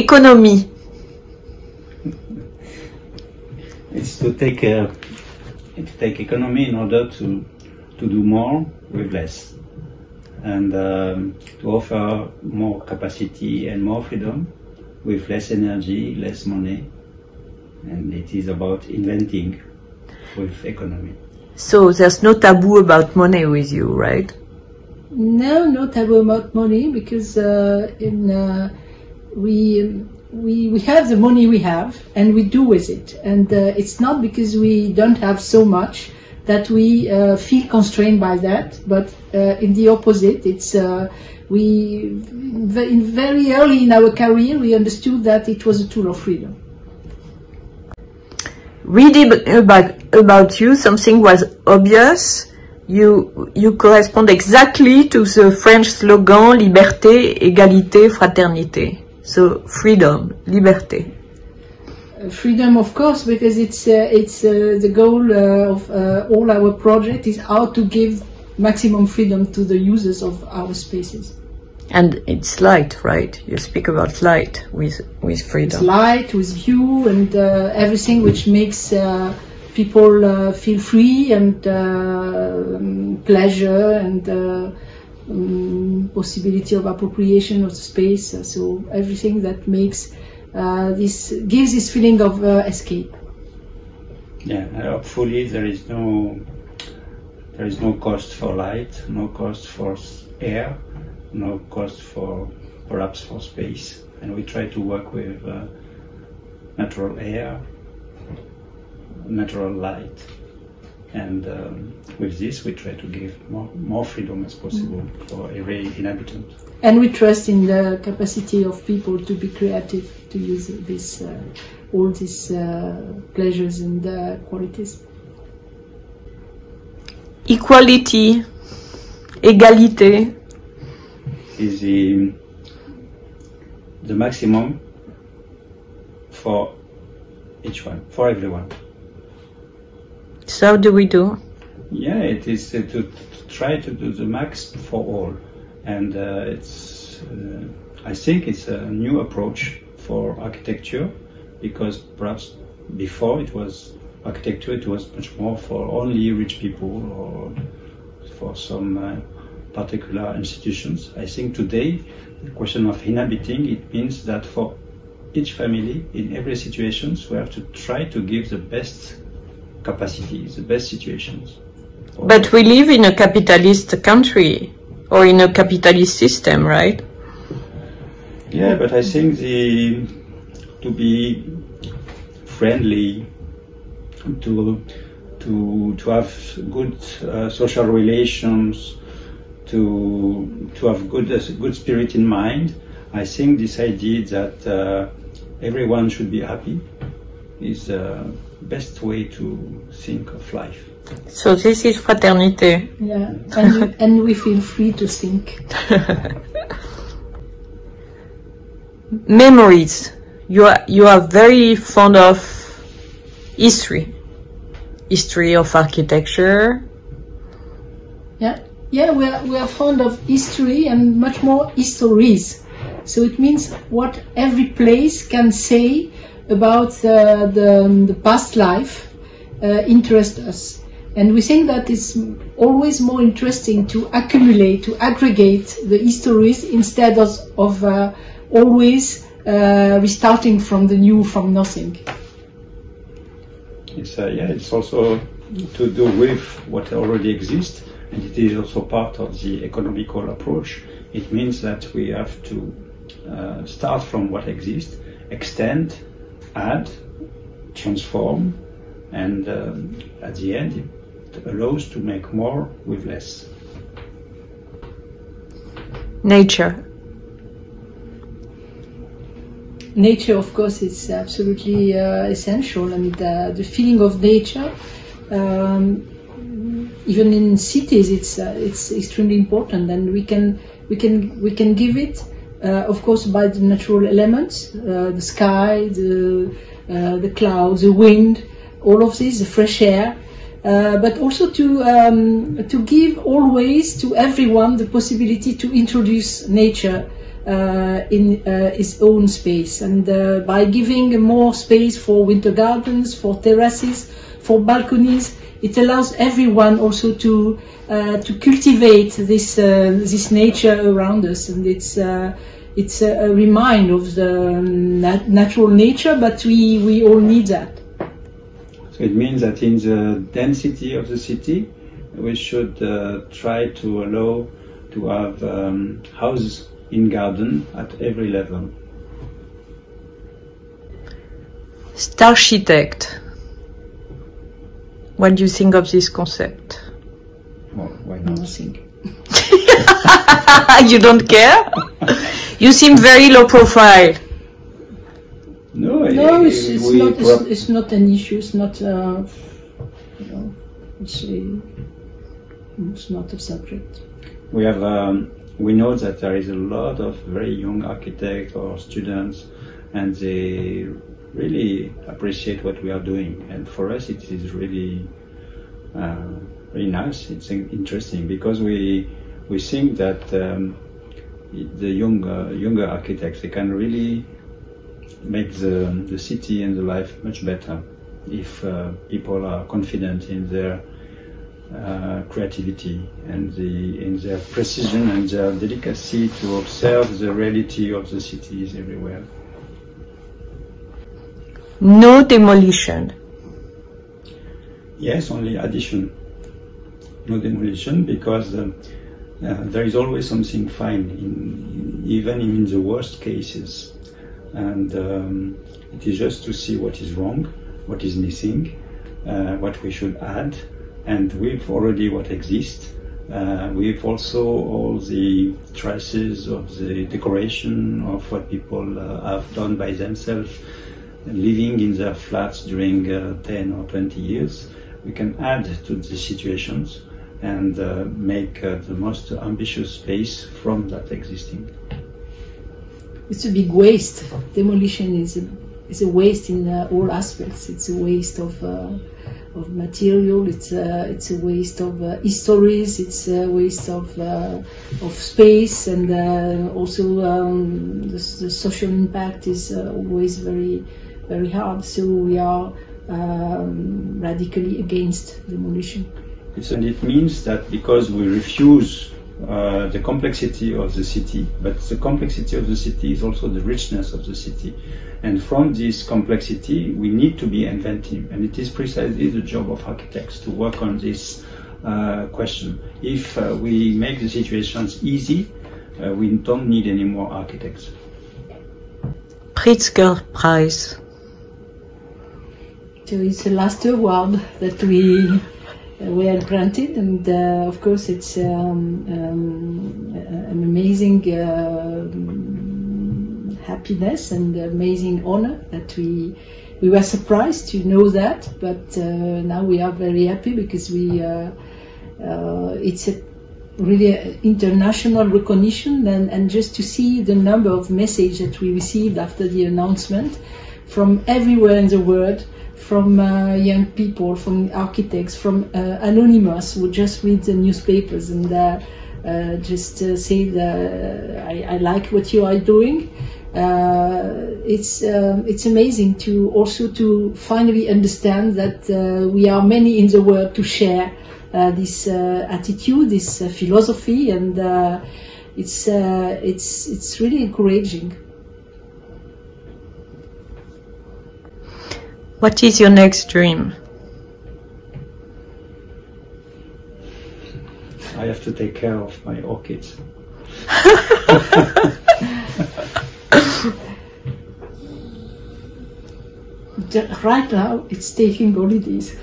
economy. It's to take economy in order to do more with less, and to offer more capacity and more freedom with less energy, less money, and it is about inventing with economy. So there's no taboo about money with you, right? No, no taboo about money, because we have the money we have and we do with it, and it's not because we don't have so much that we feel constrained by that, but in the opposite, it's very early in our career we understood that it was a tool of freedom. Reading about you, something was obvious. You correspond exactly to the French slogan "Liberté, égalité, fraternité." So freedom, liberté. Freedom, of course, because it's the goal of all our project is how to give maximum freedom to the users of our spaces. And it's light, right? You speak about light with freedom. It's light, with view, and everything which makes people feel free, and pleasure, and possibility of appropriation of the space. So everything that makes gives this feeling of escape. Yeah, hopefully there is no cost for light, no cost for air, no cost for perhaps for space, and we try to work with natural air, natural light, and with this we try to give more freedom as possible for every inhabitant. And we trust in the capacity of people to be creative, to use this all these pleasures and qualities. Equality, égalité, is the maximum for each one, for everyone. So how do we do? Yeah, it is to try to do the max for all, and I think it's a new approach for architecture, because perhaps before it was architecture, it was much more for only rich people or for some particular institutions. I think today the question of inhabiting, it means that for each family in every situation we have to try to give the best capacity, the best situations. But we live in a capitalist country, or in a capitalist system, right? Yeah, but I think to be friendly, to have good social relations, to have good spirit in mind, I think this idea that everyone should be happy is the best way to think of life. So this is fraternité. Yeah, and we feel free to think. Memories. You are very fond of history of architecture. Yeah, we are fond of history, and much more histories. So it means what every place can say about the past life interests us. And we think that it's always more interesting to accumulate, to aggregate the histories, instead of always restarting from the new, from nothing. It's also to do with what already exists, and it is also part of the economical approach. It means that we have to start from what exists, extend, add, transform, and at the end it allows to make more with less. Nature. Nature, of course, is absolutely essential, and the feeling of nature, even in cities, it's extremely important, and we can give it, of course, by the natural elements, the sky, the clouds, the wind, all of this, the fresh air, but also to give always to everyone the possibility to introduce nature in its own space. And by giving more space for winter gardens, for terraces, for balconies, it allows everyone also to cultivate this nature around us, and it's a reminder of the natural nature, but we all need that. So it means that in the density of the city, we should try to allow to have houses in garden at every level. Starchitect. What do you think of this concept? Well, why not? Nothing. You don't care? You seem very low profile. No, it's not an issue. It's not, it's not a subject. We have, we know that there is a lot of very young architects or students, and they really appreciate what we are doing. And for us, it is really, very nice. It's interesting because we think that the younger architects, they can really make the city and the life much better if people are confident in their creativity and in their precision and their delicacy to observe the reality of the cities everywhere. No demolition. Yes, only addition. No demolition, because there is always something fine, even in the worst cases. And it is just to see what is wrong, what is missing, what we should add, and with already what exists. With also all the traces of the decoration of what people have done by themselves, living in their flats during 10 or 20 years. We can add to the situations and make the most ambitious space from that existing. It's a big waste. Demolition is a waste in all aspects. It's a waste of material. It's a waste of histories. It's a waste of space, and also the social impact is always very, very hard. So we are radically against demolition. And it means that because we refuse the complexity of the city, but the complexity of the city is also the richness of the city. And from this complexity, we need to be inventive. And it is precisely the job of architects to work on this question. If we make the situations easy, we don't need any more architects. Pritzker Prize. So it's the last award that we were granted, and of course it's an amazing happiness and amazing honor that we were surprised to know that, but now we are very happy because it's a really international recognition, and just to see the number of messages that we received after the announcement from everywhere in the world, from young people, from architects, from anonymous who just read the newspapers and just say I like what you are doing. It's amazing to also to finally understand that we are many in the world to share this attitude, this philosophy, and it's really encouraging. What is your next dream? I have to take care of my orchids. Right now, it's taking holidays.